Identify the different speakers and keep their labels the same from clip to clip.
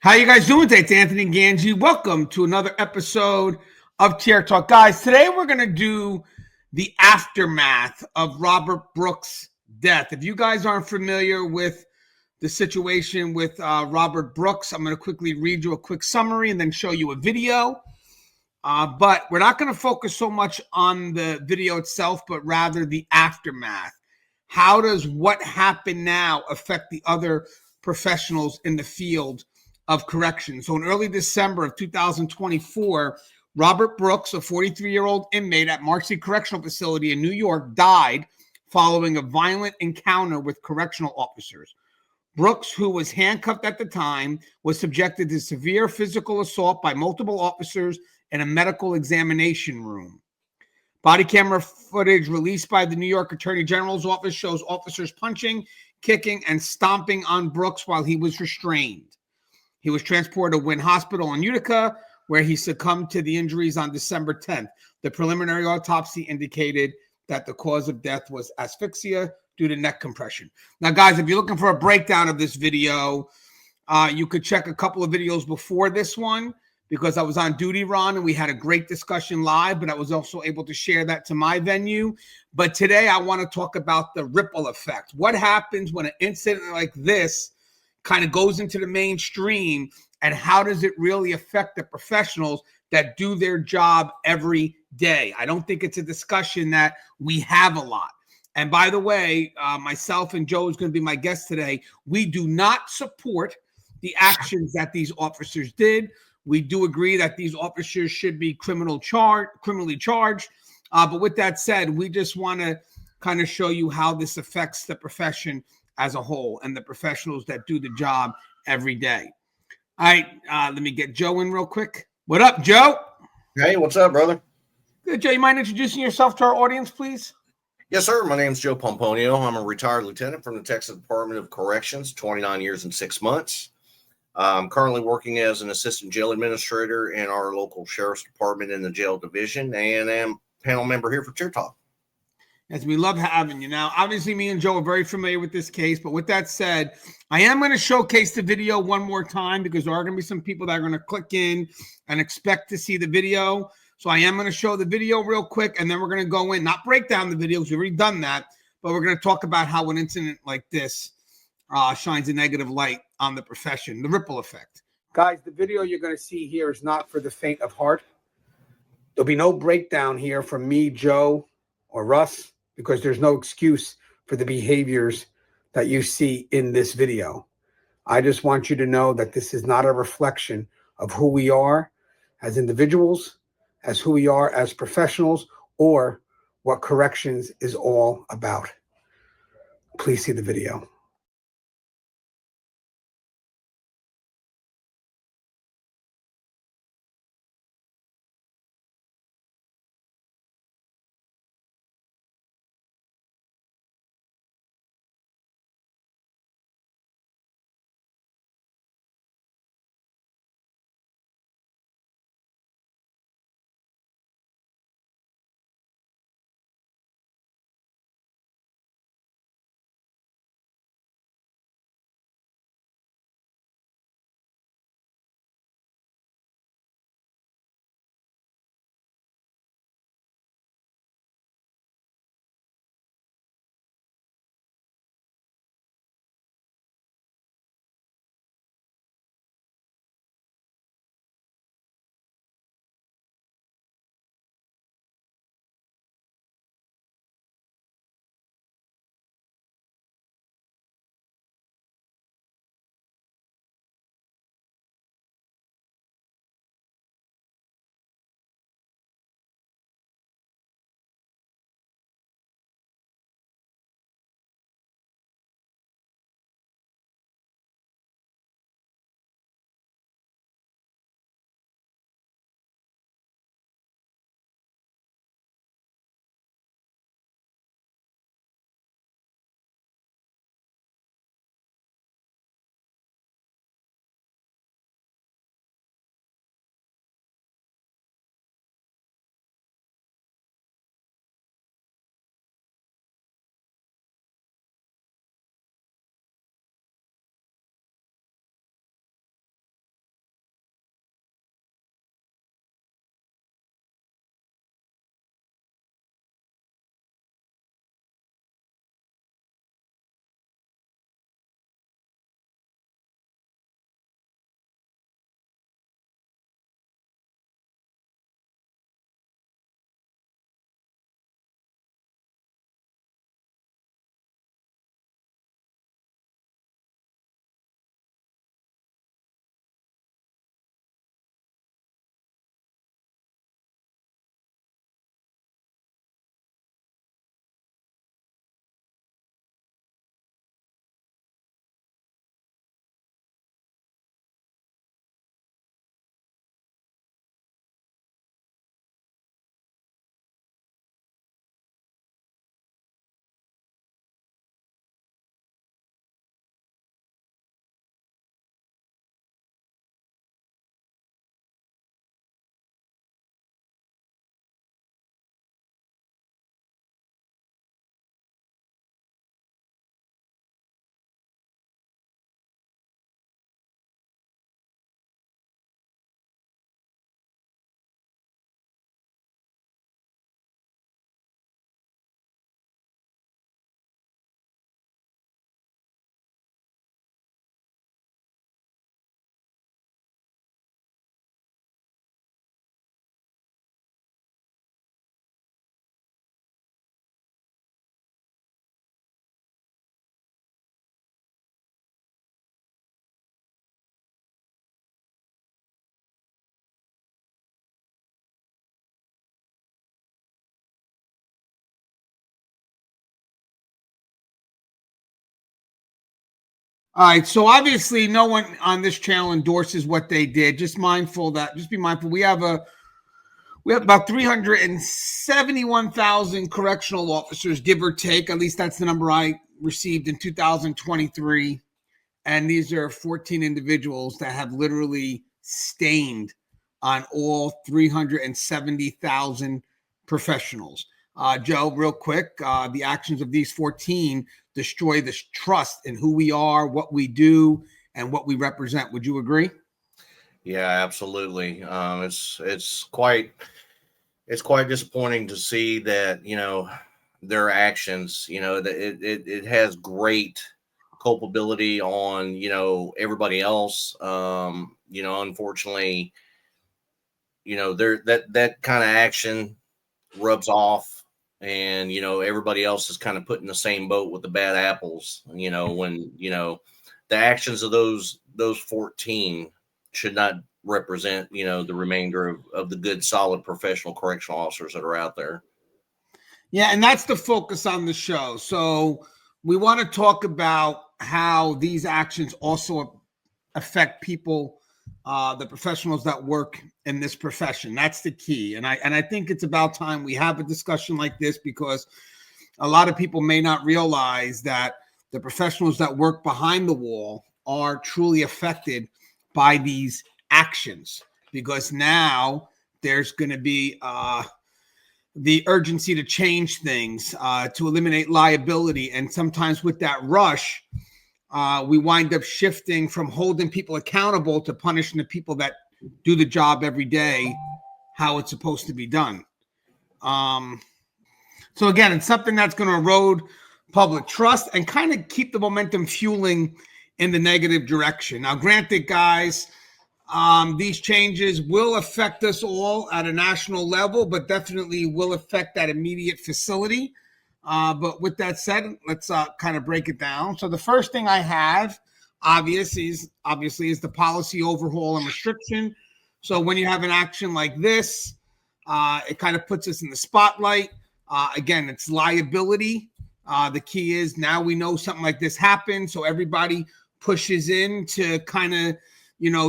Speaker 1: How you guys doing today? It's Anthony Ganji. Welcome to another episode of Chair Talk. Guys, today we're going to do the aftermath of Robert Brooks' death. If you guys aren't familiar with the situation with Robert Brooks, I'm going to quickly read you a quick summary and then show you a video. But we're not going to focus so much on the video itself, but rather the aftermath. How does what happened now affect the other professionals in the field of correction? So in early December of 2024, Robert Brooks, a 43-year-old inmate at Marcy Correctional Facility in New York, died following a violent encounter with correctional officers. Brooks, who was handcuffed at the time, was subjected to severe physical assault by multiple officers in a medical examination room. Body camera footage released by the New York Attorney General's office shows officers punching, kicking, and stomping on Brooks while he was restrained. He was transported to Wynn Hospital in Utica, where he succumbed to the injuries on December 10th. The preliminary autopsy indicated that the cause of death was asphyxia due to neck compression. Now, guys, if you're looking for a breakdown of this video, you could check a couple of videos before this one, because I was on duty, Ron, and we had a great discussion live, but I was also able to share that to my venue. But today I want to talk about the ripple effect. What happens when an incident like this kind of goes into the mainstream, and how does it really affect the professionals that do their job every day? I don't think it's a discussion that we have a lot. And by the way, myself and Joe is going to be my guest today. We do not support the actions that these officers did. We do agree that these officers should be criminally charged. But with that said, we just want to kind of show you how this affects the profession as a whole and the professionals that do the job every day. All right, let me get Joe in real quick. What up, Joe?
Speaker 2: Hey, what's up, brother?
Speaker 1: Good, Joe. You mind introducing yourself to our audience, please?
Speaker 2: Yes, sir. My name's Joe Pomponio. I'm a retired lieutenant from the Texas Department of Corrections, 29 years and 6 months. I'm currently working as an assistant jail administrator in our local sheriff's department in the jail division, and am a panel member here for Chair Talk.
Speaker 1: Yes, we love having you. Now, obviously, me and Joe are very familiar with this case, but with that said, I am going to showcase the video one more time because there are going to be some people that are going to click in and expect to see the video. So I am going to show the video real quick, and then we're going to go in, not break down the videos, we've already done that, but we're going to talk about how an incident like this shines a negative light on the profession, the ripple effect. Guys, the video you're going to see here is not for the faint of heart. There'll be no breakdown here from me, Joe, or Russ, because there's no excuse for the behaviors that you see in this video. I just want you to know that this is not a reflection of who we are as individuals, as who we are as professionals, or what corrections is all about. Please see the video. All right. So obviously no one on this channel endorses what they did. Just be mindful. We have about 371,000 correctional officers, give or take. At least that's the number I received in 2023. And these are 14 individuals that have literally stained on all 370,000 professionals. Joe, real quick, the actions of these 14 destroy this trust in who we are, what we do, and what we represent. Would you agree?
Speaker 2: Yeah, absolutely. It's quite disappointing to see that, their actions, that it has great culpability on, everybody else. Unfortunately, there that kind of action rubs off, and everybody else is kind of put in the same boat with the bad apples. When the actions of those 14 should not represent the remainder of the good, solid professional correctional officers that are out there.
Speaker 1: Yeah, and that's the focus on the show. So we want to talk about how these actions also affect people, the professionals that work in this profession. That's the key. And I think it's about time we have a discussion like this, because a lot of people may not realize that the professionals that work behind the wall are truly affected by these actions, because now there's going to be the urgency to change things, to eliminate liability. And sometimes with that rush, we wind up shifting from holding people accountable to punishing the people that do the job every day how it's supposed to be done. So again, it's something that's going to erode public trust and kind of keep the momentum fueling in the negative direction. Now, granted, guys, these changes will affect us all at a national level, but definitely will affect that immediate facility. But with that said, let's kind of break it down. So the first thing I have, obviously, is the policy overhaul and restriction. So when you have an action like this, it kind of puts us in the spotlight. Again, it's liability. The key is now we know something like this happened, so everybody pushes in to kind of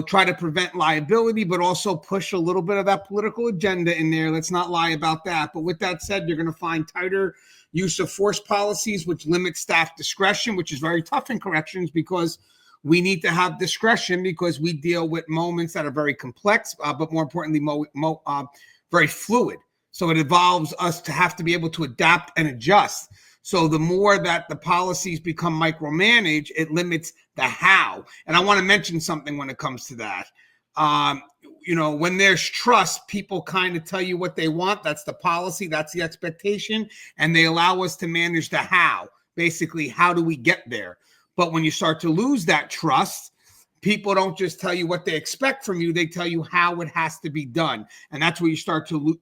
Speaker 1: try to prevent liability, but also push a little bit of that political agenda in there. Let's not lie about that. But with that said, you're going to find tighter use of force policies, which limit staff discretion, which is very tough in corrections, because we need to have discretion, because we deal with moments that are very complex, but more importantly, very fluid. So it involves us to have to be able to adapt and adjust. So the more that the policies become micromanaged, it limits the how. And I want to mention something when it comes to that. When there's trust, people kind of tell you what they want. That's the policy. That's the expectation. And they allow us to manage the how. Basically, how do we get there? But when you start to lose that trust, people don't just tell you what they expect from you. They tell you how it has to be done. And that's where you start to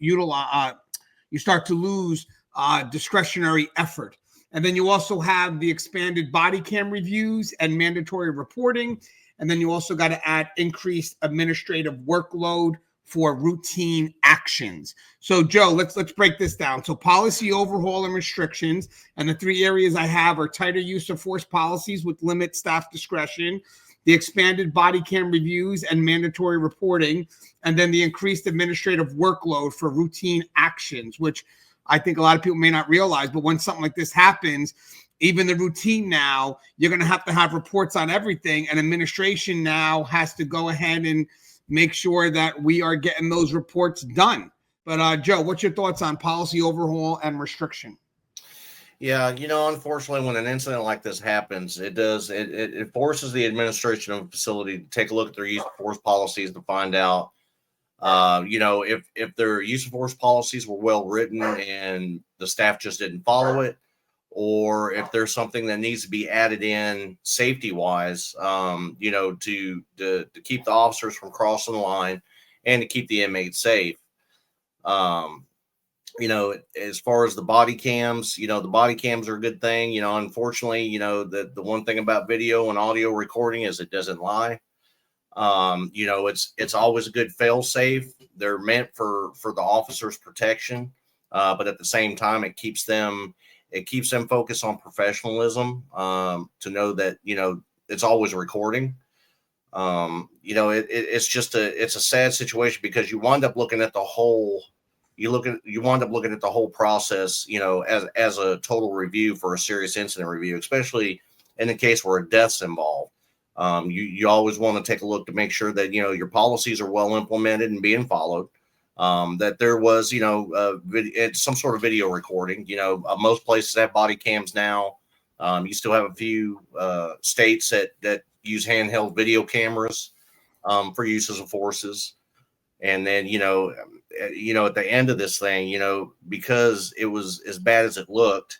Speaker 1: lose discretionary effort. And then you also have the expanded body cam reviews and mandatory reporting. And then you also got to add increased administrative workload for routine actions. So Joe, let's break this down. So policy overhaul and restrictions. And the three areas I have are tighter use of force policies with limit staff discretion, the expanded body cam reviews and mandatory reporting, and then the increased administrative workload for routine actions, which I think a lot of people may not realize. But when something like this happens, even the routine now, you're going to have reports on everything. And administration now has to go ahead and make sure that we are getting those reports done. But Joe, what's your thoughts on policy overhaul and restriction?
Speaker 2: Yeah, unfortunately, when an incident like this happens, it forces the administration of a facility to take a look at their use of force policies to find out, if their use of force policies were well written and the staff just didn't follow it, or if there's something that needs to be added in safety wise, to keep the officers from crossing the line and to keep the inmates safe. As far as the body cams, the body cams are a good thing. Unfortunately, the one thing about video and audio recording is it doesn't lie. It's always a good fail safe. They're meant for the officer's protection. But at the same time, it keeps them focused on professionalism, to know that, it's always recording. It's a sad situation because you wind up looking at the whole. You wind up looking at the whole process, as a total review for a serious incident review, especially in the case where a death's involved. You always want to take a look to make sure that, your policies are well implemented and being followed. That there was, some sort of video recording. Most places have body cams now. You still have a few states that use handheld video cameras for use as a forces. And then, at the end of this thing, because it was as bad as it looked,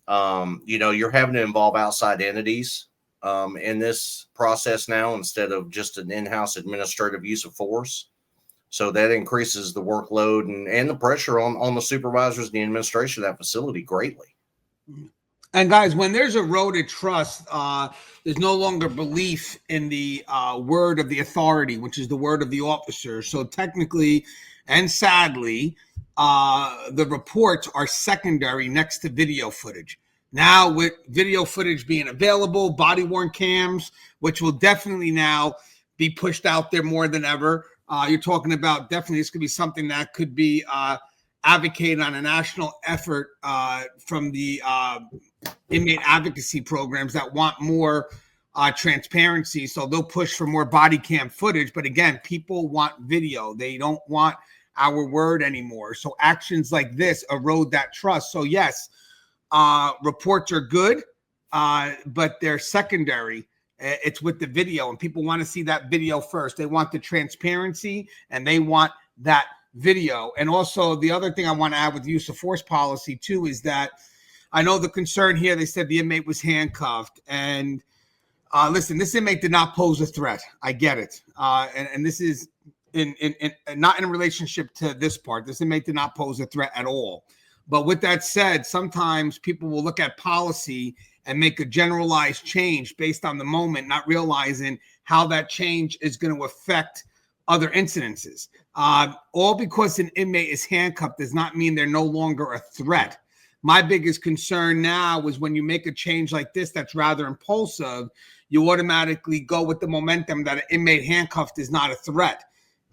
Speaker 2: you're having to involve outside entities in this process now instead of just an in-house administrative use of force. So that increases the workload and the pressure on the supervisors and the administration of that facility greatly.
Speaker 1: And guys, when there's eroded trust, there's no longer belief in the word of the authority, which is the word of the officer. So technically and sadly, the reports are secondary next to video footage. Now, with video footage being available, body-worn cams, which will definitely now be pushed out there more than ever. You're talking about definitely this could be something that could be advocated on a national effort from the inmate advocacy programs that want more transparency. So they'll push for more body cam footage. But again, people want video. They don't want our word anymore. So actions like this erode that trust. So yes, reports are good, but they're secondary. It's with the video, and people want to see that video first. They want the transparency, and they want that video. And also, the other thing I want to add with use of force policy too is that I know the concern here. They said the inmate was handcuffed, and listen, this inmate did not pose a threat. I get it, and this is in not in relationship to this part. This inmate did not pose a threat at all. But with that said, sometimes people will look at policy and make a generalized change based on the moment, not realizing how that change is going to affect other incidences. All because an inmate is handcuffed does not mean they're no longer a threat. My biggest concern now is when you make a change like this that's rather impulsive, you automatically go with the momentum that an inmate handcuffed is not a threat.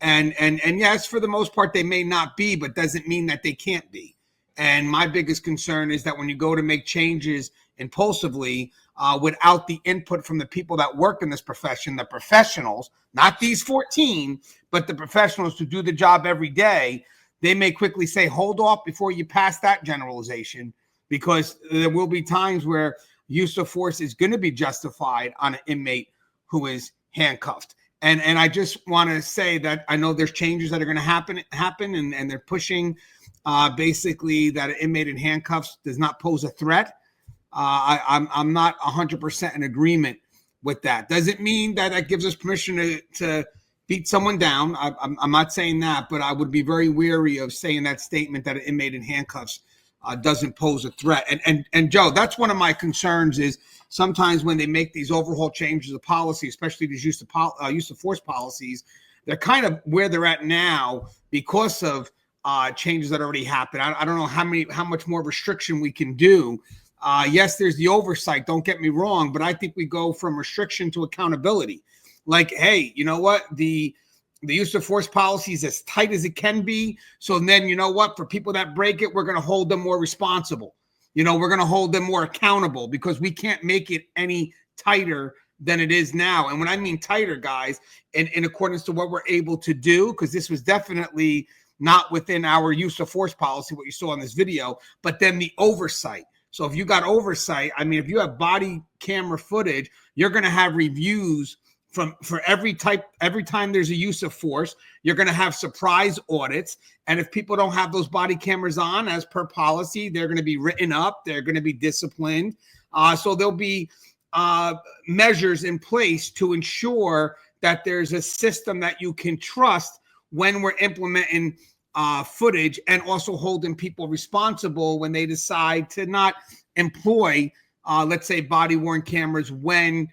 Speaker 1: And yes, for the most part, they may not be, but doesn't mean that they can't be. And my biggest concern is that when you go to make changes impulsively, without the input from the people that work in this profession, the professionals, not these 14, but the professionals who do the job every day, they may quickly say, hold off before you pass that generalization, because there will be times where use of force is going to be justified on an inmate who is handcuffed. And I just want to say that I know there's changes that are going to happen, and they're pushing basically that an inmate in handcuffs does not pose a threat. I'm not 100% in agreement with that. Doesn't mean that gives us permission to beat someone down. I'm not saying that, but I would be very wary of saying that statement that an inmate in handcuffs doesn't pose a threat. And Joe, that's one of my concerns is sometimes when they make these overhaul changes of policy, especially these use of force policies, they're kind of where they're at now because of changes that already happened. I don't know how much more restriction we can do. Yes, there's the oversight. Don't get me wrong, but I think we go from restriction to accountability. Like, hey, you know what? The use of force policy is as tight as it can be. So then, you know what? For people that break it, we're going to hold them more responsible. We're going to hold them more accountable because we can't make it any tighter than it is now. And when I mean tighter, guys, in accordance to what we're able to do, because this was definitely not within our use of force policy, what you saw in this video, but then the oversight. So if you got oversight, I mean, if you have body camera footage, you're going to have reviews for every time there's a use of force. You're going to have surprise audits. And if people don't have those body cameras on as per policy, they're going to be written up. They're going to be disciplined. So there'll be measures in place to ensure that there's a system that you can trust when we're implementing footage, and also holding people responsible when they decide to not employ, let's say, body-worn cameras when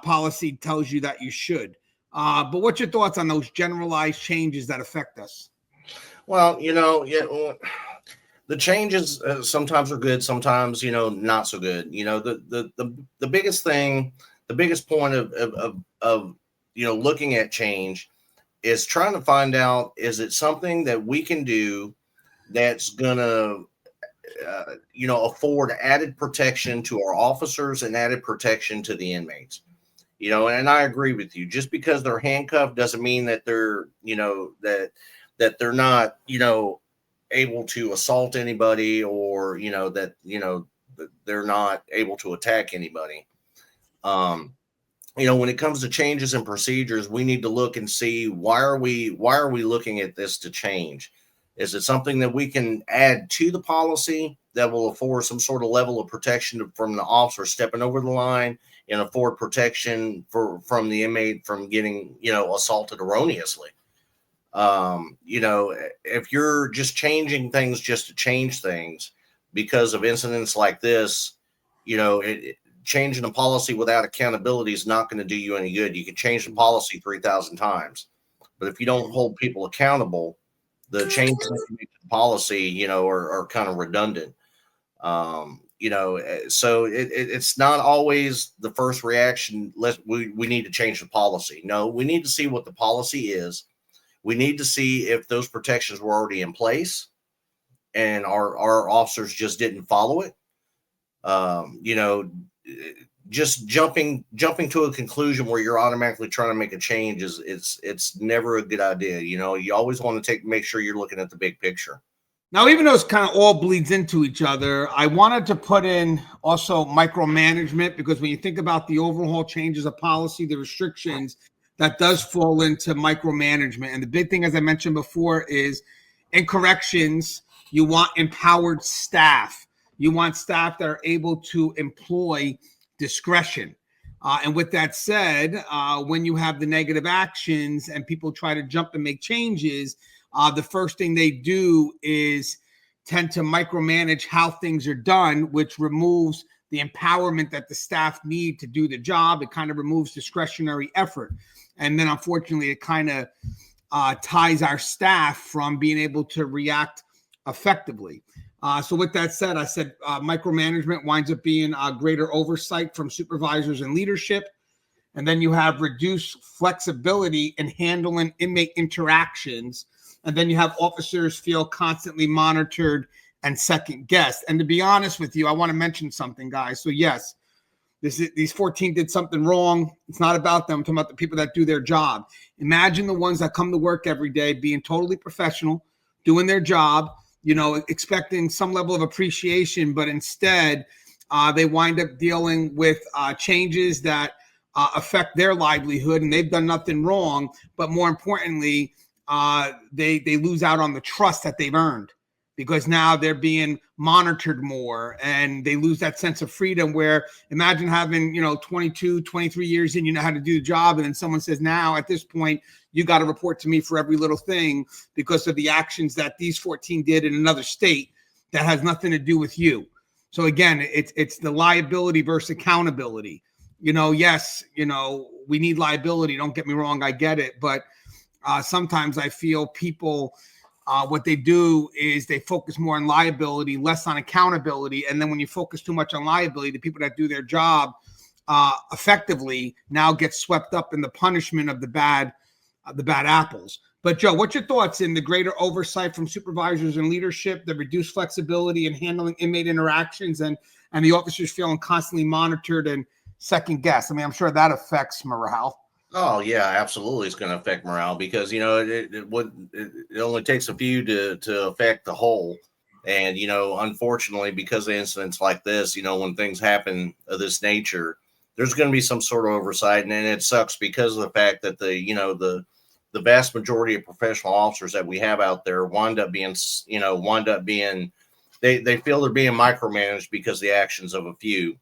Speaker 1: policy tells you that you should. But what's your thoughts on those generalized changes that affect us?
Speaker 2: Well, the changes sometimes are good, sometimes, not so good. The biggest thing the biggest point of looking at change is trying to find out, is it something that we can do that's going to afford added protection to our officers and added protection to the inmates. And I agree with you. Just because they're handcuffed doesn't mean that they're, that they're not, able to assault anybody, or, that they're not able to attack anybody. When it comes to changes in procedures, we need to look and see, why are we looking at this to change? Is it something that we can add to the policy that will afford some sort of level of protection from the officer stepping over the line, and afford protection from the inmate from getting, assaulted erroneously? If you're just changing things just to change things because of incidents like this, changing a policy without accountability is not going to do you any good. You can change the policy 3,000 times, but if you don't hold people accountable, the changes to the policy, are kind of redundant. So it's not always the first reaction. We need to change the policy. No, we need to see what the policy is. We need to see if those protections were already in place and our officers just didn't follow it. Just jumping to a conclusion where you're automatically trying to make a change it's never a good idea. You always want to make sure you're looking at the big picture.
Speaker 1: Now, even though it's kind of all bleeds into each other, I wanted to put in also micromanagement, because when you think about the overhaul changes of policy, the restrictions, that does fall into micromanagement. And the big thing, as I mentioned before, is in corrections, you want empowered staff. You want staff that are able to employ discretion. And with that said, when you have the negative actions and people try to jump and make changes, the first thing they do is tend to micromanage how things are done, which removes the empowerment that the staff need to do the job. It kind of removes discretionary effort. And then, unfortunately, it kind of ties our staff from being able to react effectively. So with that said, I said micromanagement winds up being greater oversight from supervisors and leadership. And then you have reduced flexibility in handling inmate interactions. And then you have officers feel constantly monitored and second guessed. And to be honest with you, I want to mention something, guys. So yes, these 14 did something wrong. It's not about them. I'm talking about the people that do their job. Imagine the ones that come to work every day being totally professional, doing their job, expecting some level of appreciation, but instead they wind up dealing with changes that affect their livelihood, and they've done nothing wrong. But more importantly, they lose out on the trust that they've earned, because now they're being monitored more, and they lose that sense of freedom. Where imagine having, 22, 23 years in, you know how to do the job. And then someone says, now at this point, you got to report to me for every little thing because of the actions that these 14 did in another state that has nothing to do with you. So again, it's the liability versus accountability. Yes, we need liability. Don't get me wrong. I get it. But sometimes I feel people, what they do is they focus more on liability, less on accountability. And then when you focus too much on liability, the people that do their job effectively now get swept up in the punishment of the bad apples. But Joe, what's your thoughts in the greater oversight from supervisors and leadership, the reduced flexibility in handling inmate interactions, and the officers feeling constantly monitored and second guessed? I mean, I'm sure that affects morale.
Speaker 2: Oh yeah, absolutely. It's going to affect morale, because it only takes a few to affect the whole. And unfortunately, because of incidents like this, when things happen of this nature, there's going to be some sort of oversight, and it sucks because of the fact that the vast majority of professional officers that we have out there wind up being they feel they're being micromanaged because of the actions of a few,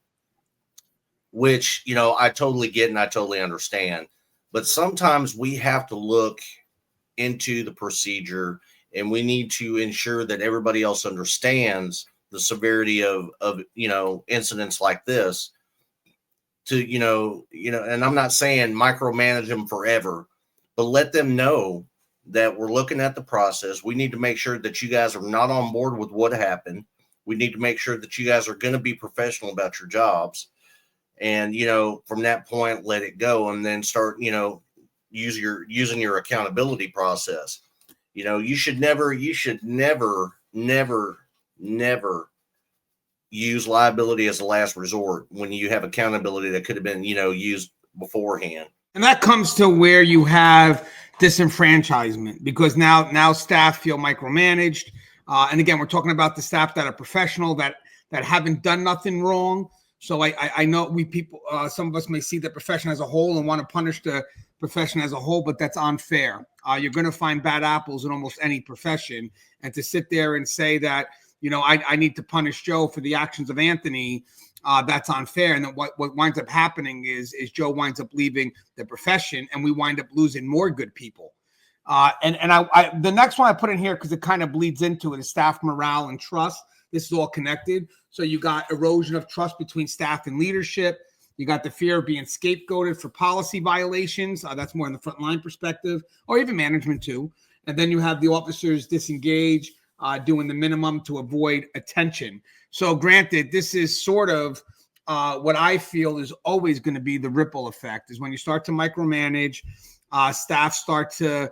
Speaker 2: which I totally get and I totally understand. But sometimes we have to look into the procedure, and we need to ensure that everybody else understands the severity of incidents like this. And I'm not saying micromanage them forever, but let them know that we're looking at the process. We need to make sure that you guys are not on board with what happened. We need to make sure that you guys are going to be professional about your jobs. and, from that point, let it go, and then start, using your accountability process. You should never, never use liability as a last resort when you have accountability that could have been, used beforehand.
Speaker 1: And that comes to where you have disenfranchisement, because now staff feel micromanaged. And again, we're talking about the staff that are professional, that haven't done nothing wrong. So I know some of us may see the profession as a whole and want to punish the profession as a whole, but that's unfair. You're going to find bad apples in almost any profession. And to sit there and say that, I need to punish Joe for the actions of Anthony, that's unfair. And then what winds up happening is Joe winds up leaving the profession, and we wind up losing more good people. And the next one I put in here, because it kind of bleeds into it, is staff morale and trust. This is all connected. So you got erosion of trust between staff and leadership. You got the fear of being scapegoated for policy violations. That's more in the frontline perspective, or even management too. And then you have the officers disengage, doing the minimum to avoid attention. So granted, this is sort of what I feel is always going to be the ripple effect, is when you start to micromanage, staff start to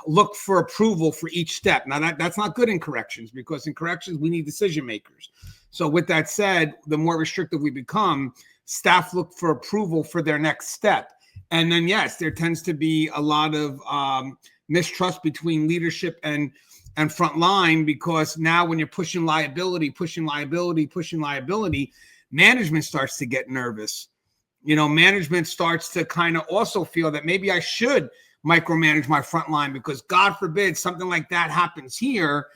Speaker 1: look for approval for each step. Now that's not good in corrections, because in corrections, we need decision makers. So with that said, the more restrictive we become, staff look for approval for their next step. And then, yes, there tends to be a lot of mistrust between leadership and frontline, because now when you're pushing liability, management starts to get nervous. Management starts to kind of also feel that maybe I should micromanage my frontline, because God forbid something like that happens here.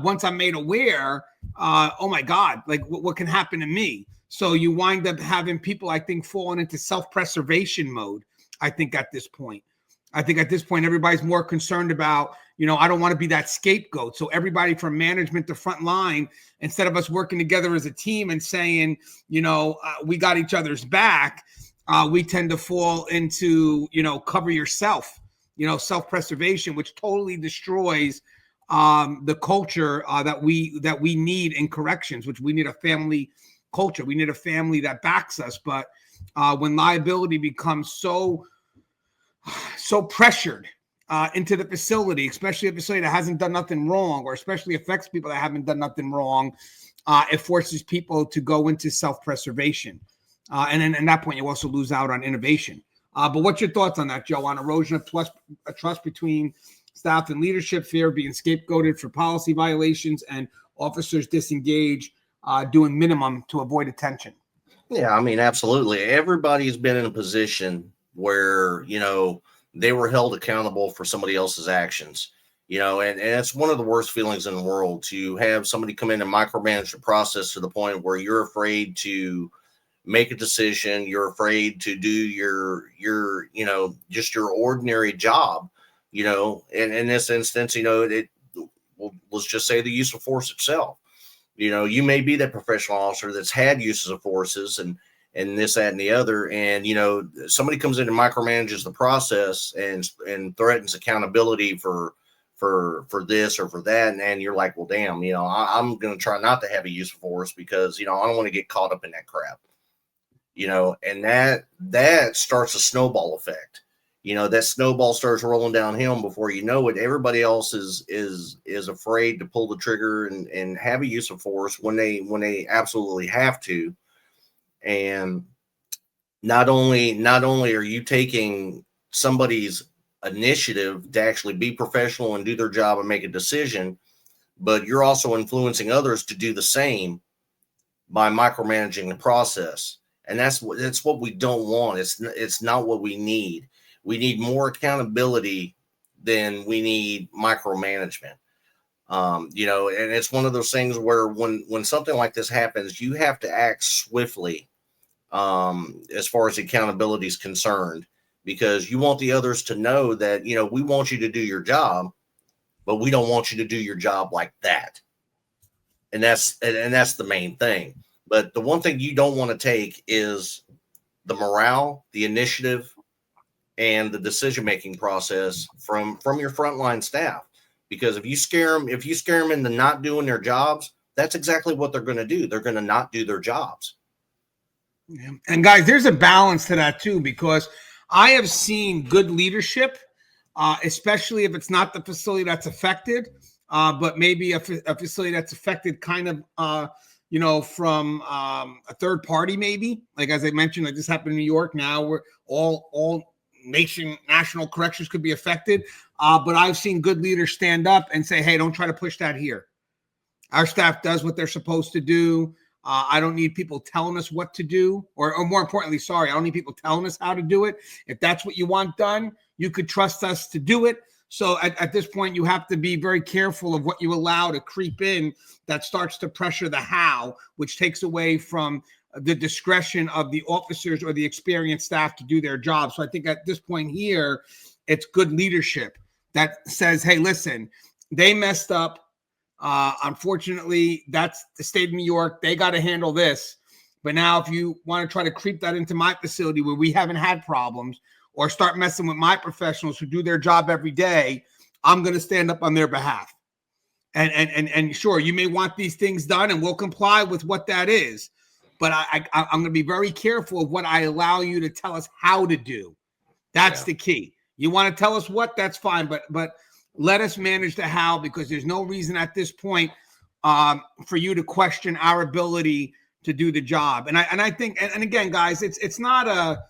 Speaker 1: Once I'm made aware, oh my God, like what can happen to me? So you wind up having people, I think, falling into self-preservation mode. I think at this point, everybody's more concerned about, I don't want to be that scapegoat. So everybody from management to frontline, instead of us working together as a team and saying, we got each other's back, we tend to fall into, cover yourself, self-preservation, which totally destroys the culture that we need in corrections, which we need a family culture. We need a family that backs us. But when liability becomes so pressured into the facility, especially a facility that hasn't done nothing wrong, or especially affects people that haven't done nothing wrong, it forces people to go into self-preservation. And then at that point, you also lose out on innovation. But what's your thoughts on that, Joe, on erosion of trust between staff and leadership, fear of being scapegoated for policy violations, and officers disengage, doing minimum to avoid attention?
Speaker 2: Yeah, I mean, absolutely. Everybody's been in a position where, they were held accountable for somebody else's actions, and it's one of the worst feelings in the world to have somebody come in and micromanage the process to the point where you're afraid to make a decision. You're afraid to do your just your ordinary job, and in this instance, let's just say the use of force itself. You may be that professional officer that's had uses of forces and this, that, and the other. And, somebody comes in and micromanages the process and threatens accountability for this or for that. And you're like, well, damn, I'm going to try not to have a use of force, because, I don't want to get caught up in that crap, and that starts a snowball effect. That snowball starts rolling downhill. Before you know it, everybody else is afraid to pull the trigger and have a use of force when they absolutely have to. And not only are you taking somebody's initiative to actually be professional and do their job and make a decision, but you're also influencing others to do the same by micromanaging the process. And that's what we don't want. It's not what we need. We need more accountability than we need micromanagement. And it's one of those things where when something like this happens, you have to act swiftly, as far as accountability is concerned, because you want the others to know that, we want you to do your job, but we don't want you to do your job like that. And that's the main thing. But the one thing you don't want to take is the morale, the initiative, and the decision-making process from your frontline staff. Because if you scare them into not doing their jobs, that's exactly what they're going to do. They're going to not do their jobs.
Speaker 1: Yeah. And guys, there's a balance to that too, because I have seen good leadership, especially if it's not the facility that's affected, but maybe a facility that's affected kind of, from a third party, maybe. Like, as I mentioned, like this happened in New York. Now we're all national corrections could be affected. But I've seen good leaders stand up and say, hey, don't try to push that here. Our staff does what they're supposed to do. I don't need people telling us what to do, or more importantly, I don't need people telling us how to do it. If that's what you want done, you could trust us to do it. So at this point, you have to be very careful of what you allow to creep in that starts to pressure the how, which takes away from the discretion of the officers or the experienced staff to do their job. So I think at this point here, it's good leadership that says, hey, listen, they messed up. Unfortunately, that's the state of New York. They got to handle this. But now if you want to try to creep that into my facility where we haven't had problems, or start messing with my professionals who do their job every day, I'm going to stand up on their behalf. And sure, you may want these things done and we'll comply with what that is. But I'm going to be very careful of what I allow you to tell us how to do. That's the key. You want to tell us what, that's fine. But let us manage the how, because there's no reason at this point for you to question our ability to do the job. And I think, and again, guys, it's not a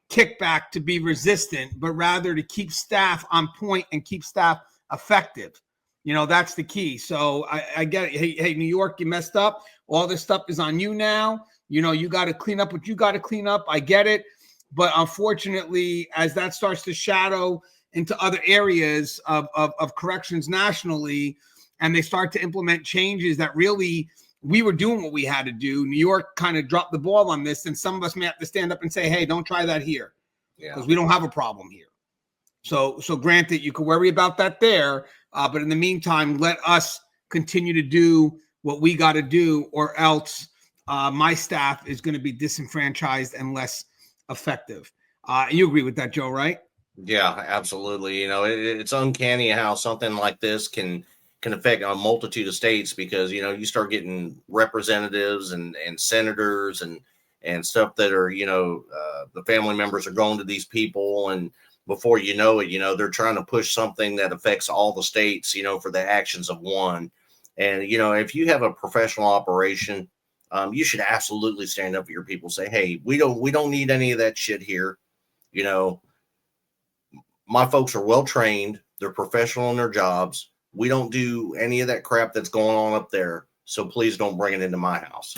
Speaker 1: kickback to be resistant, but rather to keep staff on point and keep staff effective. That's the key. So I get it. Hey, New York, you messed up. All this stuff is on you now. You got to clean up what you got to clean up. I get it. But unfortunately, as that starts to shadow into other areas of corrections nationally, and they start to implement changes that really we were doing what we had to do, New York kind of dropped the ball on this, and some of us may have to stand up and say, hey, don't try that here, because we don't have a problem here. So granted, you can worry about that there, but in the meantime, let us continue to do what we got to do, or else my staff is going to be disenfranchised and less effective. You agree with that, Joe, right?
Speaker 2: Yeah, absolutely. It's uncanny how something like this can affect a multitude of states, because, you start getting representatives and senators and stuff that are, the family members are going to these people. And before you know it, they're trying to push something that affects all the states, for the actions of one. And, if you have a professional operation, you should absolutely stand up for your people. Say, hey, we don't need any of that shit here. My folks are well trained. They're professional in their jobs. We don't do any of that crap that's going on up there. So please don't bring it into my house.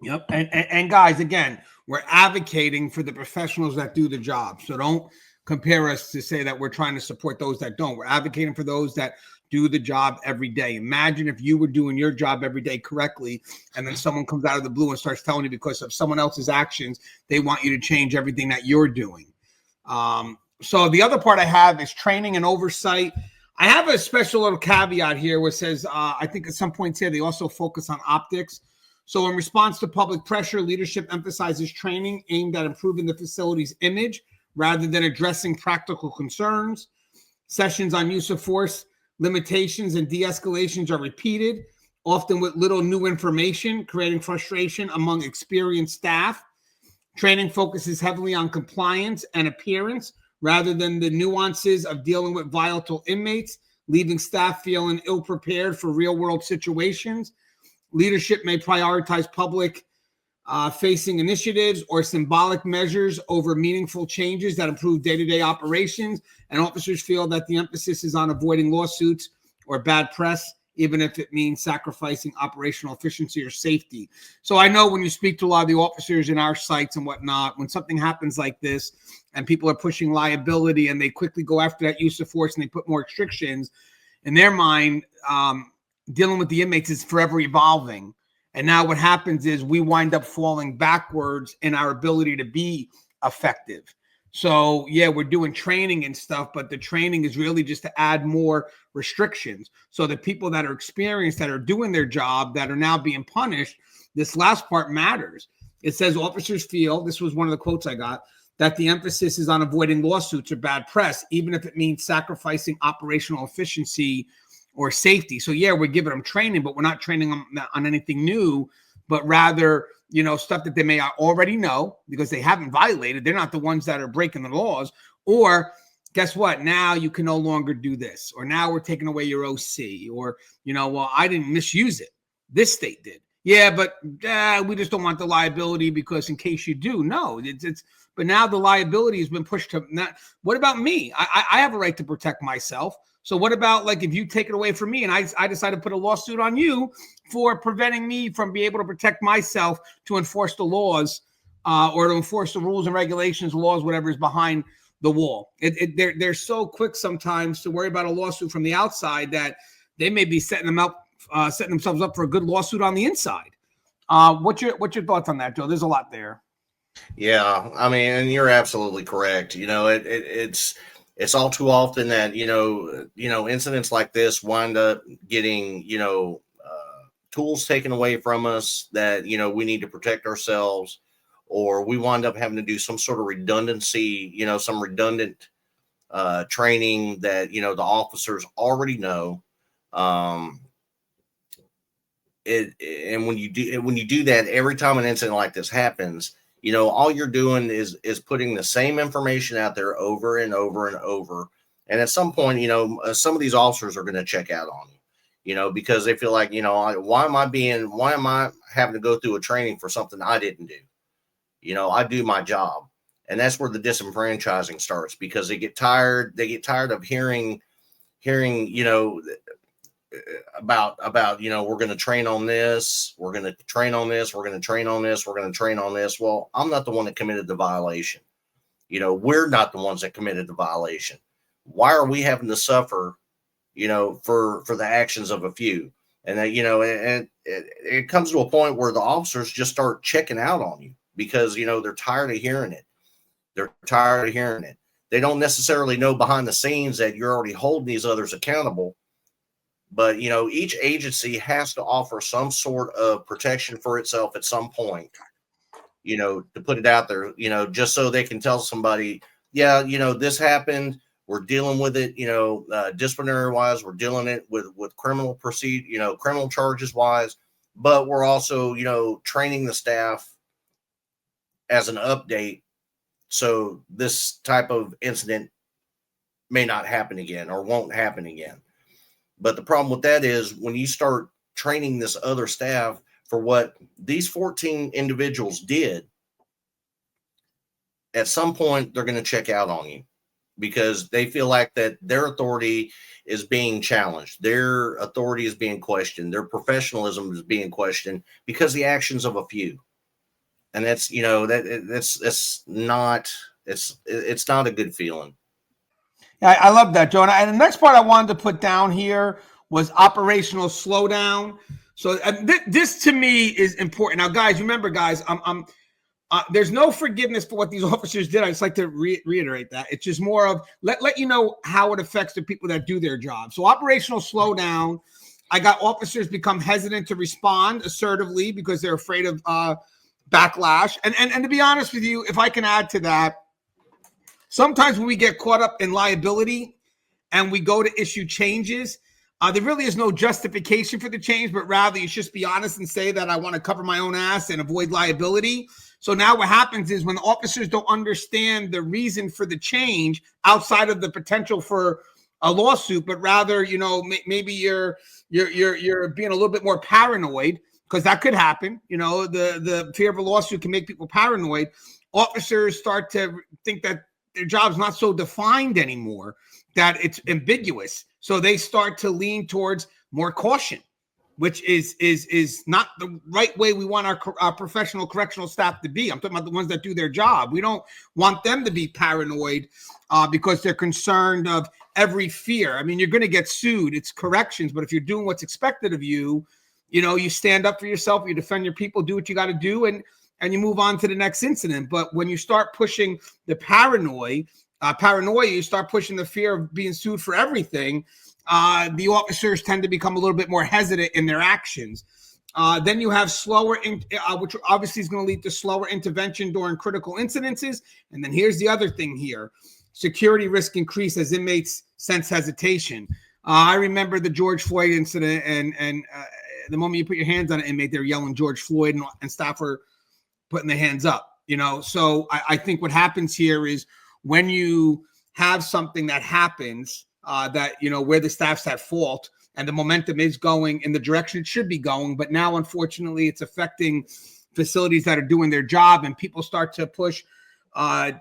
Speaker 1: Yep. And guys, again, we're advocating for the professionals that do the job. So don't compare us to say that we're trying to support those that don't. We're advocating for those that do the job every day. Imagine if you were doing your job every day correctly, and then someone comes out of the blue and starts telling you because of someone else's actions, they want you to change everything that you're doing. So the other part I have is training and oversight. I have a special little caveat here where it says, I think at some points here, they also focus on optics. So in response to public pressure, leadership emphasizes training aimed at improving the facility's image rather than addressing practical concerns. Sessions on use of force, limitations, and de-escalations are repeated, often with little new information, creating frustration among experienced staff. Training focuses heavily on compliance and appearance rather than the nuances of dealing with volatile inmates, leaving staff feeling ill-prepared for real-world situations. Leadership may prioritize public-facing initiatives or symbolic measures over meaningful changes that improve day-to-day operations, and officers feel that the emphasis is on avoiding lawsuits or bad press, even if it means sacrificing operational efficiency or safety. So I know when you speak to a lot of the officers in our sites and whatnot, when something happens like this and people are pushing liability and they quickly go after that use of force and they put more restrictions, in their mind, dealing with the inmates is forever evolving. And now what happens is we wind up falling backwards in our ability to be effective. So yeah, we're doing training and stuff, but the training is really just to add more restrictions. So the people that are experienced, that are doing their job, that are now being punished, this last part matters. It says officers feel, this was one of the quotes I got, that the emphasis is on avoiding lawsuits or bad press, even if it means sacrificing operational efficiency or safety. So yeah, we're giving them training, but we're not training them on anything new. but rather, you know, stuff that they may already know because they haven't violated. They're not the ones that are breaking the laws. Or guess what? Now you can no longer do this, or now we're taking away your OC, or, you know, well, I didn't misuse it. This state did. Yeah, but we just don't want the liability because in case you do, no, but now the liability has been pushed to not. What about me? I have a right to protect myself. So what about, like, if you take it away from me and I decide to put a lawsuit on you for preventing me from being able to protect myself to enforce the laws or to enforce the rules and regulations, laws, whatever is behind the wall. They're so quick sometimes to worry about a lawsuit from the outside that they may be setting themselves up for a good lawsuit on the inside. What's your thoughts on that, Joe? There's a lot there.
Speaker 2: Yeah, I mean, and you're absolutely correct. You know, it's all too often that you know incidents like this wind up getting tools taken away from us that we need to protect ourselves, or we wind up having to do some sort of redundancy, some redundant training that the officers already know. And when you do that, every time an incident like this happens, all you're doing is putting the same information out there over and over and over. And at some point, some of these officers are going to check out on you, because they feel like, why am I having to go through a training for something I didn't do? I do my job. And that's where the disenfranchising starts, because they get tired of hearing, about we're going to train on this, we're going to train on this, we're going to train on this, we're going to train on this. Well, I'm not the one that committed the violation. We're not the ones that committed the violation. Why are we having to suffer for the actions of a few? And that and it comes to a point where the officers just start checking out on you, because they're tired of hearing it. They don't necessarily know behind the scenes that you're already holding these others accountable. But, each agency has to offer some sort of protection for itself at some point, to put it out there, just so they can tell somebody, yeah, this happened. We're dealing with it, disciplinary wise. We're dealing it with criminal criminal charges wise. But we're also, training the staff as an update, so this type of incident may not happen again or won't happen again. But the problem with that is when you start training this other staff for what these 14 individuals did, at some point they're going to check out on you, because they feel like that their authority is being challenged. Their authority is being questioned. Their professionalism is being questioned because the actions of a few. And that's, it's not a good feeling.
Speaker 1: Yeah, I love that, Joe. And the next part I wanted to put down here was operational slowdown. So this to me is important. Now, guys, remember, guys, there's no forgiveness for what these officers did. I just like to reiterate that. It's just more of let you know how it affects the people that do their job. So operational slowdown, I got officers become hesitant to respond assertively because they're afraid of backlash. And to be honest with you, if I can add to that, sometimes when we get caught up in liability and we go to issue changes, there really is no justification for the change, but rather you just be honest and say that I want to cover my own ass and avoid liability. So now what happens is when officers don't understand the reason for the change outside of the potential for a lawsuit, but rather, maybe you're being a little bit more paranoid, because that could happen. The fear of a lawsuit can make people paranoid. Officers start to think that their job's not so defined anymore, that it's ambiguous. So they start to lean towards more caution, which is not the right way we want our professional correctional staff to be. I'm talking about the ones that do their job. We don't want them to be paranoid because they're concerned of every fear. I mean, you're going to get sued. It's corrections. But if you're doing what's expected of you, you stand up for yourself, you defend your people, do what you got to do, and you move on to the next incident. But when you start pushing the paranoia, you start pushing the fear of being sued for everything, the officers tend to become a little bit more hesitant in their actions. Then you have slower, which obviously is going to lead to slower intervention during critical incidences. And then here's the other thing here. Security risk increase as inmates sense hesitation. I remember the George Floyd incident, and the moment you put your hands on an inmate, they're yelling George Floyd, and staff are putting their hands up, So I think what happens here is when you have something that happens that, where the staff's at fault and the momentum is going in the direction it should be going, but now, unfortunately, it's affecting facilities that are doing their job, and people start to push a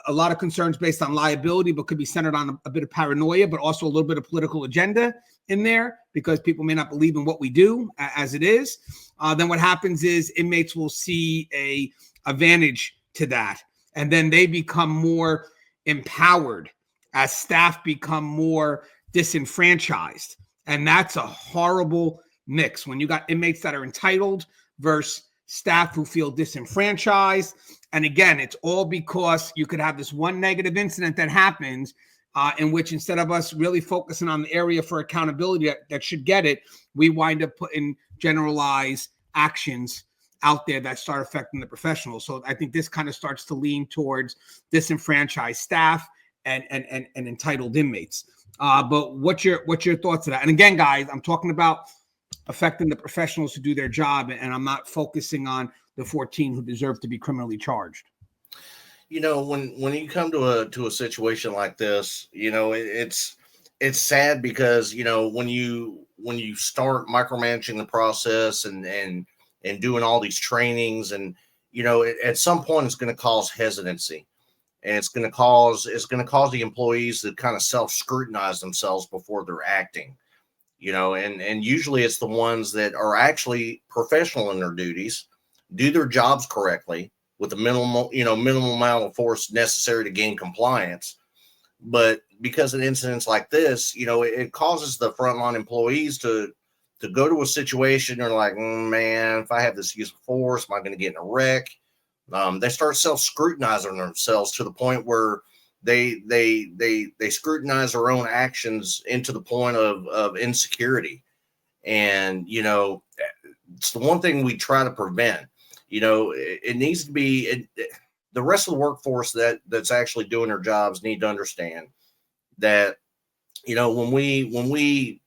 Speaker 1: lot of concerns based on liability, but could be centered on a bit of paranoia, but also a little bit of political agenda in there because people may not believe in what we do as it is. Then what happens is inmates will see a advantage to that, and then they become more empowered as staff become more disenfranchised. And that's a horrible mix when you got inmates that are entitled versus staff who feel disenfranchised. And again, it's all because you could have this one negative incident that happens in which instead of us really focusing on the area for accountability that should get it, we wind up putting generalized actions out there that start affecting the professionals. So I think this kind of starts to lean towards disenfranchised staff and entitled inmates. But what's your thoughts of that? And again, guys, I'm talking about affecting the professionals who do their job, and I'm not focusing on the 14 who deserve to be criminally charged.
Speaker 2: When you come to a situation like this, it's sad because when you start micromanaging the process and doing all these trainings, and at some point it's going to cause hesitancy, and it's going to cause the employees to kind of self-scrutinize themselves before they're acting. And usually it's the ones that are actually professional in their duties, do their jobs correctly with the minimal amount of force necessary to gain compliance. But because of incidents like this, it causes the frontline employees to go to a situation. They're like, man, if I have this use of force, am I going to get in a wreck? They start self-scrutinizing themselves to the point where they scrutinize their own actions into the point of insecurity. And, it's the one thing we try to prevent. It needs to be the rest of the workforce that's actually doing their jobs need to understand that, when we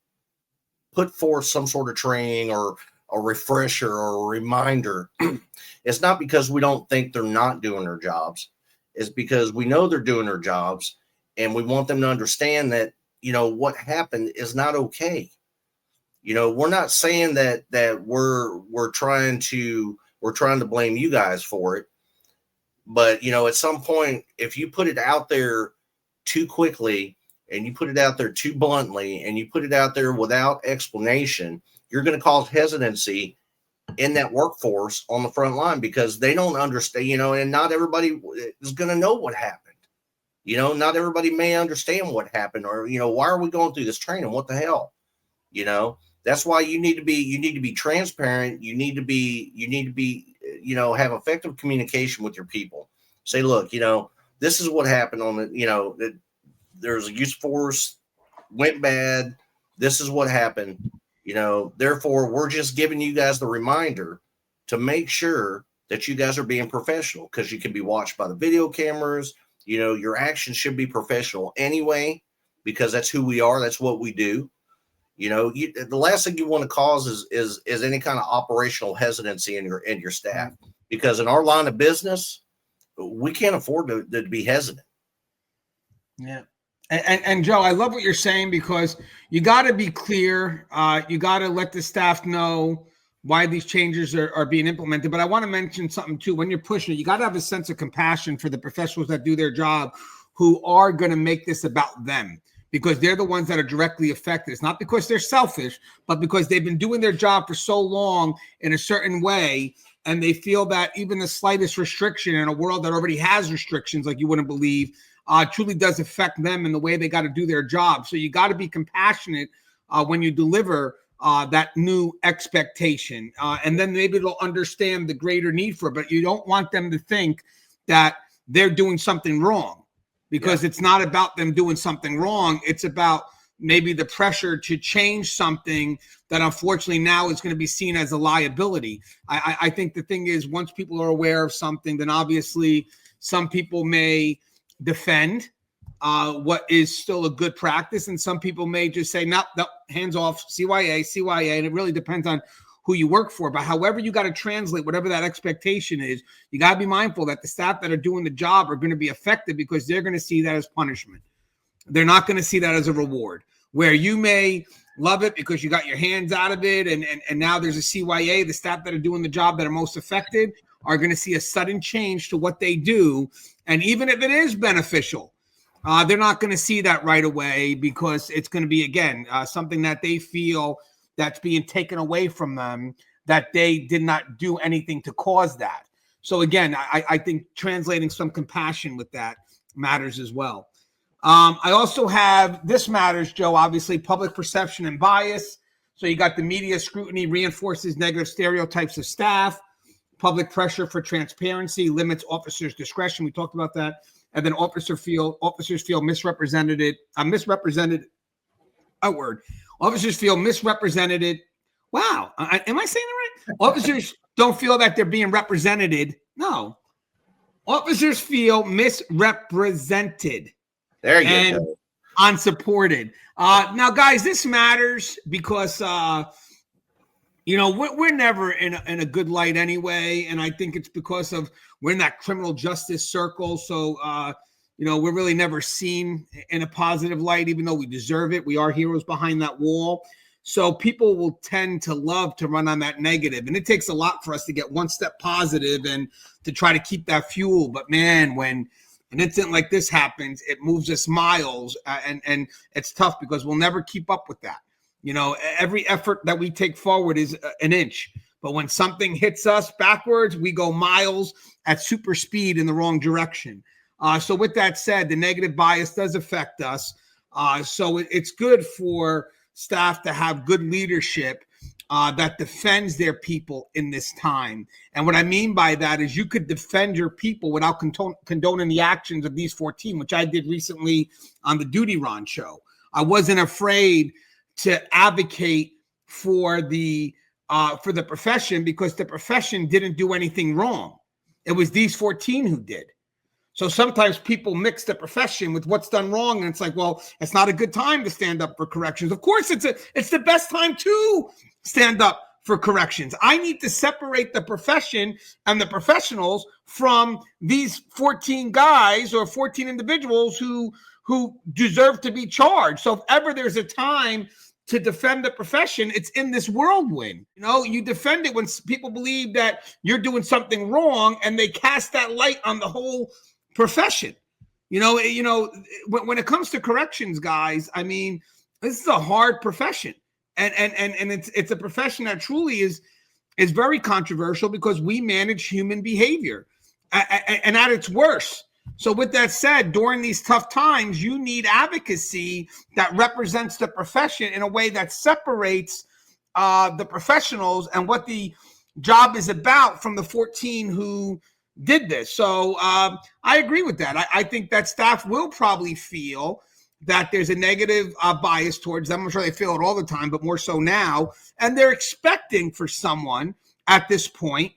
Speaker 2: put forth some sort of training or a refresher or a reminder, it's not because we don't think they're not doing their jobs. It's because we know they're doing their jobs, and we want them to understand that, what happened is not okay. We're not saying that we're trying to blame you guys for it. But, at some point, if you put it out there too quickly and you put it out there too bluntly and you put it out there without explanation, you're going to cause hesitancy in that workforce on the front line because they don't understand, and not everybody is going to know what happened. Not everybody may understand what happened, or, why are we going through this training? What the hell? That's why you need to be transparent. You need to be, have effective communication with your people. Say, look, this is what happened on the, there's a use of force, went bad. This is what happened. Therefore, we're just giving you guys the reminder to make sure that you guys are being professional, because you can be watched by the video cameras. Your actions should be professional anyway, because that's who we are. That's what we do. The last thing you want to cause is any kind of operational hesitancy in your staff, because in our line of business, we can't afford to be hesitant.
Speaker 1: Yeah. And Joe, I love what you're saying, because you got to be clear. You got to let the staff know why these changes are being implemented. But I want to mention something too. When you're pushing it, you got to have a sense of compassion for the professionals that do their job, who are going to make this about them, because they're the ones that are directly affected. It's not because they're selfish, but because they've been doing their job for so long in a certain way, and they feel that even the slightest restriction in a world that already has restrictions, like you wouldn't believe, truly does affect them in the way they got to do their job. So you got to be compassionate when you deliver that new expectation. And then maybe they'll understand the greater need for it, but you don't want them to think that they're doing something wrong, because it's not about them doing something wrong. It's about maybe the pressure to change something that unfortunately now is going to be seen as a liability. I think the thing is, once people are aware of something, then obviously some people may defend, what is still a good practice. And some people may just say, no, hands off, CYA. And it really depends on who you work for. But however you got to translate whatever that expectation is, you got to be mindful that the staff that are doing the job are going to be affected because they're going to see that as punishment. They're not going to see that as a reward. Where you may love it because you got your hands out of it and now there's a CYA, the staff that are doing the job that are most affected are going to see a sudden change to what they do. And even if it is beneficial, they're not going to see that right away because it's going to be, again, something that they feel that's being taken away from them, that they did not do anything to cause that. So again, I think translating some compassion with that matters as well. I also have, this matters, Joe, obviously, public perception and bias. So you got the media scrutiny reinforces negative stereotypes of staff, public pressure for transparency limits officers' discretion. We talked about that. And then officers feel misrepresented. Officers feel misrepresented. Wow. Am I saying it right? Officers don't feel that they're being represented. No. Officers feel misrepresented.
Speaker 2: There you
Speaker 1: and
Speaker 2: go.
Speaker 1: Unsupported. Now, guys, this matters because, we're never in a good light anyway. And I think it's because of we're in that criminal justice circle. So, we're really never seen in a positive light, even though we deserve it. We are heroes behind that wall. So people will tend to love to run on that negative. And it takes a lot for us to get one step positive and to try to keep that fuel. But man, when an incident like this happens, it moves us miles, and it's tough because we'll never keep up with that. Every effort that we take forward is an inch, but when something hits us backwards, we go miles at super speed in the wrong direction. So with that said, the negative bias does affect us. So it's good for staff to have good leadership that defends their people in this time. And what I mean by that is you could defend your people without condoning the actions of these 14, which I did recently on the Duty Ron show. I wasn't afraid to advocate for the profession because the profession didn't do anything wrong. It was these 14 who did. So sometimes people mix the profession with what's done wrong, and it's like, well, it's not a good time to stand up for corrections. Of course, it's the best time to stand up for corrections. I need to separate the profession and the professionals from these 14 guys or 14 individuals who deserve to be charged. So if ever there's a time to defend the profession, it's in this whirlwind. You defend it when people believe that you're doing something wrong and they cast that light on the whole profession. When it comes to corrections, guys, I mean, this is a hard profession. And it's a profession that truly is very controversial because we manage human behavior and at its worst. So with that said, during these tough times, you need advocacy that represents the profession in a way that separates the professionals and what the job is about from the 14 who did this. So I agree with that. I think that staff will probably feel that there's a negative bias towards them. I'm sure they feel it all the time, but more so now. And they're expecting for someone at this point,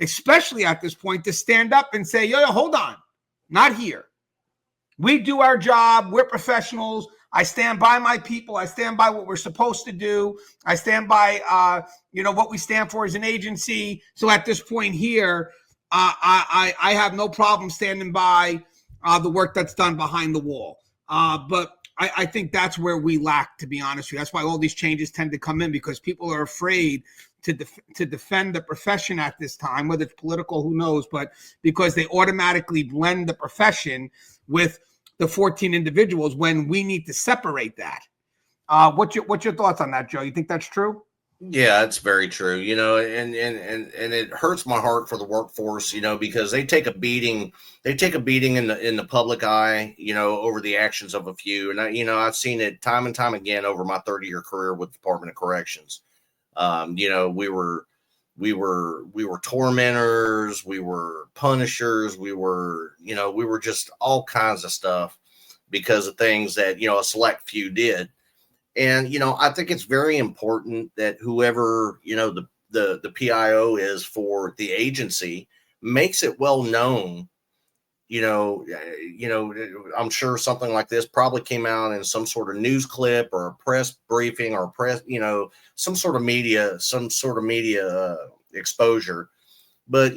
Speaker 1: especially at this point, to stand up and say, yo, hold on. Not here. We do our job. We're professionals. I stand by my people. I stand by what we're supposed to do. I stand by, what we stand for as an agency. So at this point here, I have no problem standing by the work that's done behind the wall. But I think that's where we lack, to be honest with you. That's why all these changes tend to come in, because people are afraid to defend the profession at this time, whether it's political, who knows, but because they automatically blend the profession with the 14 individuals when we need to separate that. What's your thoughts on that, Joe? You think that's true?
Speaker 2: Yeah, it's very true. And it hurts my heart for the workforce, because they take a beating. They take a beating in the public eye, over the actions of a few. And I've seen it time and time again over my 30-year career with the Department of Corrections. We were tormentors, we were punishers, we were just all kinds of stuff because of things that, a select few did. And, I think it's very important that whoever, the PIO is for the agency makes it well known, I'm sure something like this probably came out in some sort of news clip or a press briefing or some sort of media exposure. But,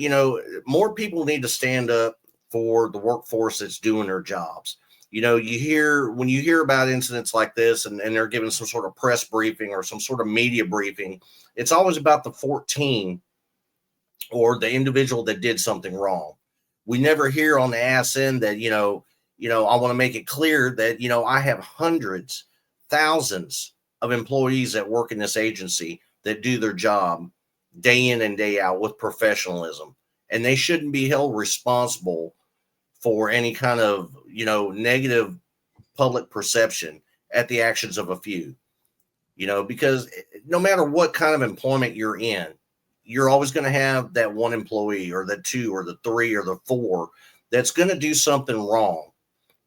Speaker 2: more people need to stand up for the workforce that's doing their jobs. When you hear about incidents like this and they're given some sort of press briefing or some sort of media briefing, it's always about the 14 or the individual that did something wrong. We never hear on the ass end that, I want to make it clear that, I have hundreds, thousands of employees that work in this agency that do their job day in and day out with professionalism. And they shouldn't be held responsible for any kind of, negative public perception at the actions of a few, because no matter what kind of employment you're in, you're always going to have that one employee or the two or the three or the four that's going to do something wrong,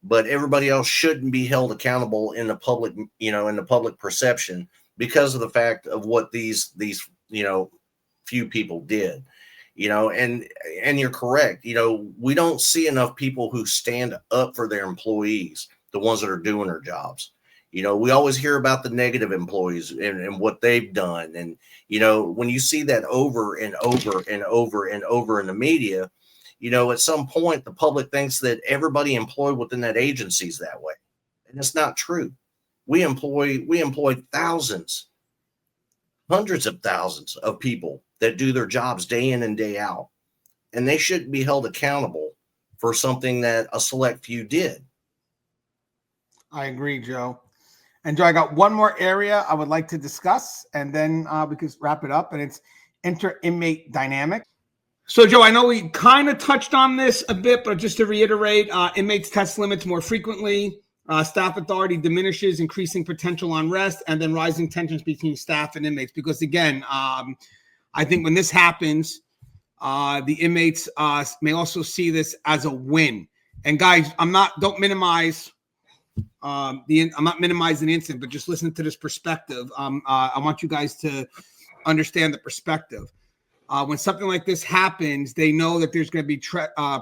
Speaker 2: but everybody else shouldn't be held accountable in the public perception because of the fact of what these few people did, and you're correct. We don't see enough people who stand up for their employees, the ones that are doing their jobs. We always hear about the negative employees and what they've done. And, when you see that over and over and over and over in the media, at some point the public thinks that everybody employed within that agency is that way. And it's not true. We employ thousands, hundreds of thousands of people that do their jobs day in and day out. And they shouldn't be held accountable for something that a select few did.
Speaker 1: I agree, Joe. And Joe, I got one more area I would like to discuss, and then we can wrap it up, and it's inter-inmate dynamic. So, Joe, I know we kind of touched on this a bit, but just to reiterate, inmates test limits more frequently, staff authority diminishes, increasing potential unrest, and then rising tensions between staff and inmates. Because, again, I think when this happens, the inmates may also see this as a win. And, guys, don't minimize I'm not minimizing the incident, but just listen to this perspective. I want you guys to understand the perspective. When something like this happens, they know that there's going to be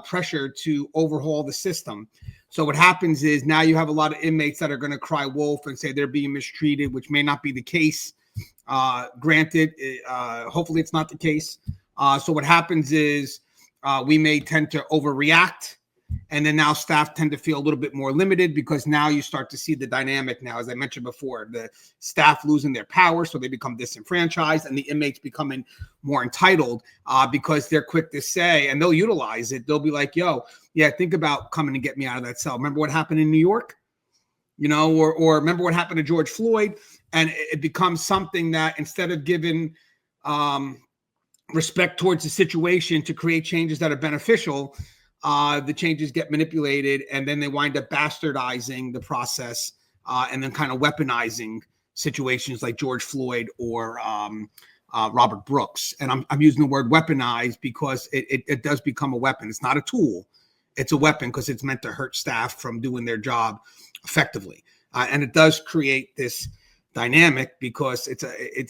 Speaker 1: pressure to overhaul the system. So what happens is now you have a lot of inmates that are going to cry wolf and say they're being mistreated, which may not be the case. Granted, hopefully it's not the case. So what happens is we may tend to overreact. And then now staff tend to feel a little bit more limited because now you start to see the dynamic now, as I mentioned before, the staff losing their power, so they become disenfranchised, and the inmates becoming more entitled because they're quick to say, and they'll utilize it. They'll be like, yo, yeah, think about coming and get me out of that cell. Remember what happened in New York? Or remember what happened to George Floyd? And it becomes something that instead of giving respect towards the situation to create changes that are beneficial, the changes get manipulated, and then they wind up bastardizing the process and then kind of weaponizing situations like George Floyd or Robert Brooks. And I'm using the word weaponize because it does become a weapon. It's not a tool. It's a weapon because it's meant to hurt staff from doing their job effectively. And it does create this dynamic because it's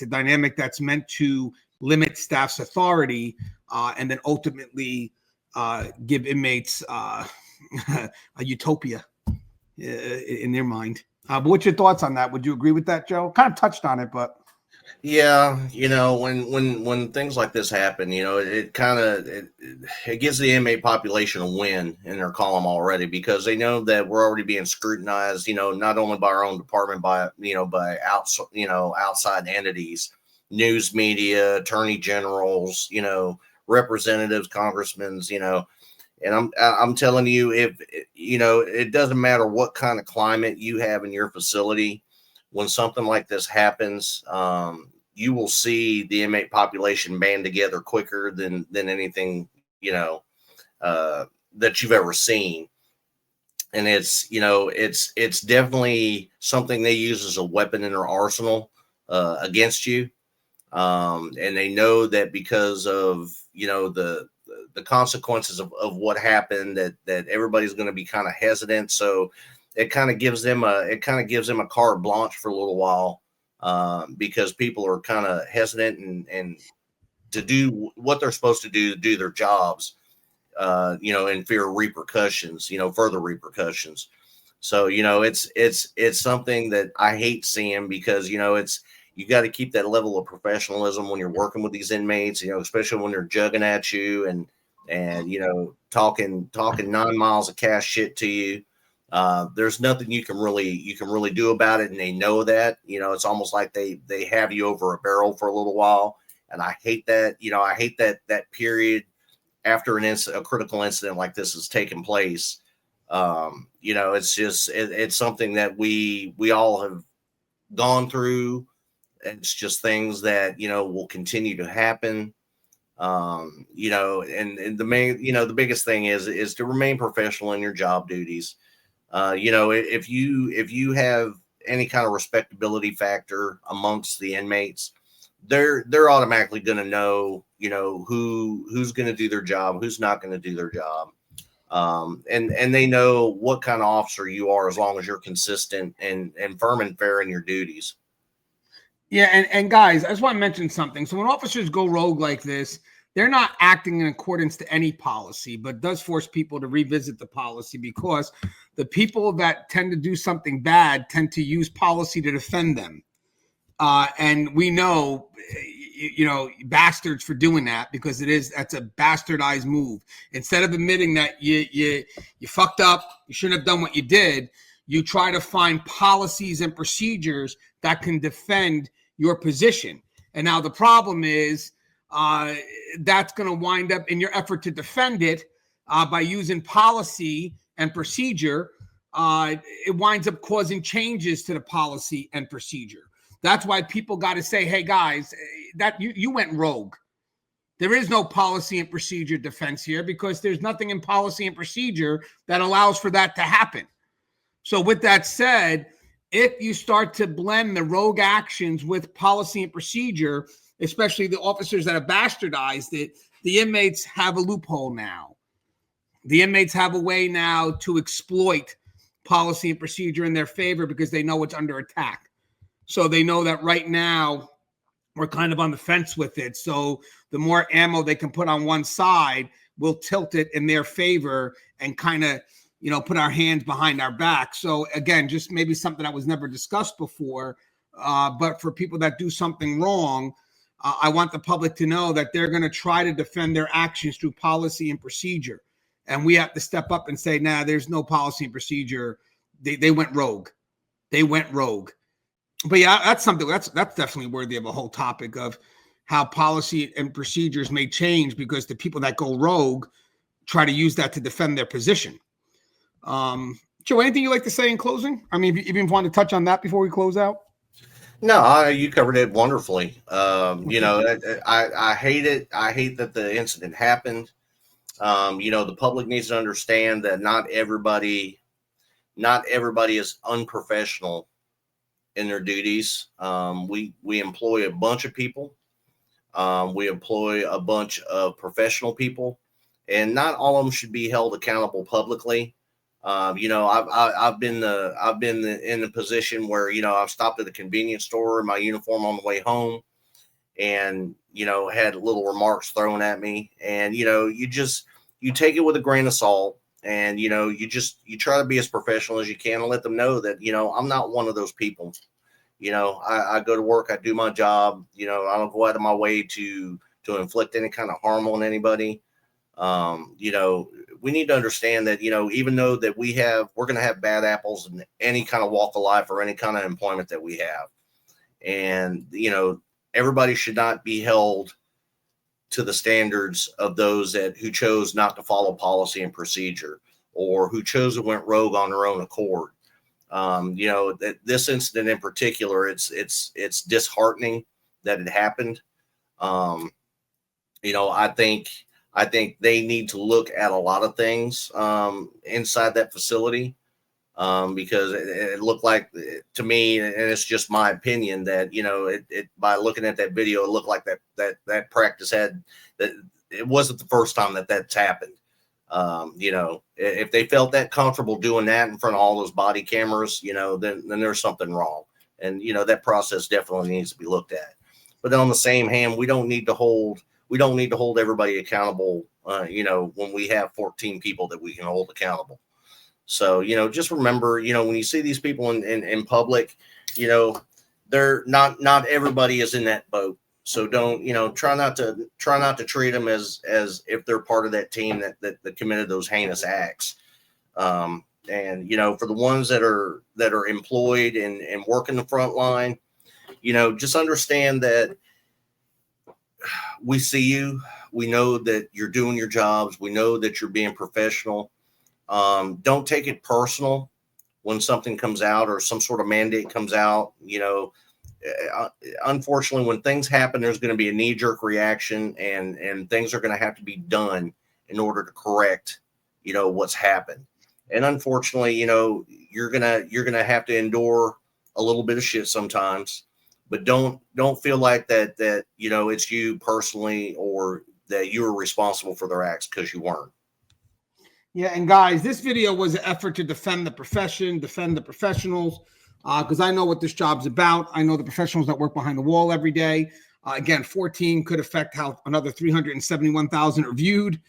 Speaker 1: a dynamic that's meant to limit staff's authority and then ultimately give inmates a utopia in their mind. But what's your thoughts on that? Would you agree with that, Joe? Kind of touched on it, but
Speaker 2: yeah, when things like this happen, it gives the inmate population a win in their column already because they know that we're already being scrutinized, not only by our own department, by outside entities, news media, attorney generals, representatives, congressmen, and I'm telling you, if it doesn't matter what kind of climate you have in your facility, when something like this happens, you will see the inmate population band together quicker than anything that you've ever seen. And it's definitely something they use as a weapon in their arsenal against you. And they know that because of the consequences of what happened, that everybody's going to be kind of hesitant. So it kind of gives them a carte blanche for a little while because people are kind of hesitant and to do what they're supposed to do their jobs in fear of repercussions, further repercussions. So, it's something that I hate seeing because, you got to keep that level of professionalism when you're working with these inmates, especially when they're jugging at you and talking 9 miles of cash shit to you. There's nothing you can really do about it, and they know that. It's almost like they have you over a barrel for a little while, and I hate that. I hate that period after a critical incident like this has taken place. It's just it's something that we all have gone through. It's just things that will continue to happen. And the biggest thing is to remain professional in your job duties. If you have any kind of respectability factor amongst the inmates, they're automatically going to know, who's going to do their job, who's not going to do their job. And they know what kind of officer you are as long as you're consistent and firm and fair in your duties.
Speaker 1: Yeah, and guys, I just want to mention something. So when officers go rogue like this, they're not acting in accordance to any policy, but does force people to revisit the policy, because the people that tend to do something bad tend to use policy to defend them. And we know, bastards for doing that, because that's a bastardized move. Instead of admitting that you fucked up, you shouldn't have done what you did, you try to find policies and procedures that can defend your position. And now the problem is that's going to wind up in your effort to defend it by using policy and procedure. It winds up causing changes to the policy and procedure. That's why people got to say, hey, guys, that you went rogue. There is no policy and procedure defense here, because there's nothing in policy and procedure that allows for that to happen. So with that said, if you start to blend the rogue actions with policy and procedure, especially the officers that have bastardized it, the inmates have a loophole now. The inmates have a way now to exploit policy and procedure in their favor, because they know it's under attack. So they know that right now we're kind of on the fence with it. So the more ammo they can put on one side, we'll tilt it in their favor and kind of, put our hands behind our back. So again, just maybe something that was never discussed before. But for people that do something wrong, I want the public to know that they're going to try to defend their actions through policy and procedure. And we have to step up and say, nah, there's no policy and procedure. They went rogue. They went rogue. But yeah, that's something that's definitely worthy of a whole topic of how policy and procedures may change, because the people that go rogue try to use that to defend their position. Joe, anything you'd like to say in closing? I mean, if you want to touch on that before we close out?
Speaker 2: No, you covered it wonderfully. I hate it. I hate that the incident happened. The public needs to understand that not everybody is unprofessional in their duties. We employ a bunch of people. We employ a bunch of professional people, and not all of them should be held accountable publicly. I've been in the position where, I've stopped at a convenience store in my uniform on the way home, and, had little remarks thrown at me, and, you take it with a grain of salt, and, you try to be as professional as you can and let them know that, I'm not one of those people. I go to work, I do my job, I don't go out of my way to inflict any kind of harm on anybody. We need to understand that, even though that we're going to have bad apples in any kind of walk of life or any kind of employment that we have. And, everybody should not be held to the standards of those who chose not to follow policy and procedure, or who chose to went rogue on their own accord. That this incident in particular, it's disheartening that it happened. I think they need to look at a lot of things inside that facility, because it looked like, to me, and it's just my opinion, that it by looking at that video, it looked like that practice that it wasn't the first time that's happened. If they felt that comfortable doing that in front of all those body cameras, then there's something wrong, and that process definitely needs to be looked at. But then on the same hand, we don't need to hold everybody accountable when we have 14 people that we can hold accountable. So, just remember, when you see these people in public, they're not everybody is in that boat. So don't, try not to treat them as if they're part of that team that committed those heinous acts. And, for the ones that are employed and work in the front line, just understand that we see you. We know that you're doing your jobs. We know that you're being professional. Don't take it personal when something comes out or some sort of mandate comes out. Unfortunately, when things happen, there's going to be a knee-jerk reaction, and things are going to have to be done in order to correct, what's happened. And unfortunately, you're gonna have to endure a little bit of shit sometimes, but don't feel like that it's you personally or that you were responsible for their acts, because you weren't.
Speaker 1: Yeah, and guys, this video was an effort to defend the profession, defend the professionals, because I know what this job's about. I know the professionals that work behind the wall every day. Again, 14 could affect how another 371,000 are viewed.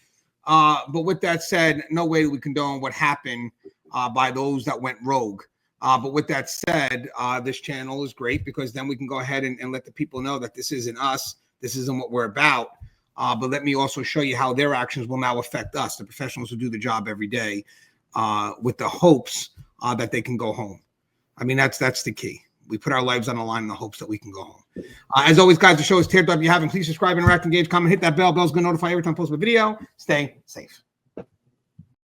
Speaker 1: But with that said, no way do we condone what happened by those that went rogue. But with that said, this channel is great, because then we can go ahead and let the people know that this isn't us. This isn't what we're about. But let me also show you how their actions will now affect us, the professionals who do the job every day, with the hopes that they can go home. I mean, that's the key. We put our lives on the line in the hopes that we can go home. As always, guys, the show is teared up. If you haven't, please subscribe, interact, engage, comment, hit that bell. Bell's going to notify every time I post a video. Stay safe.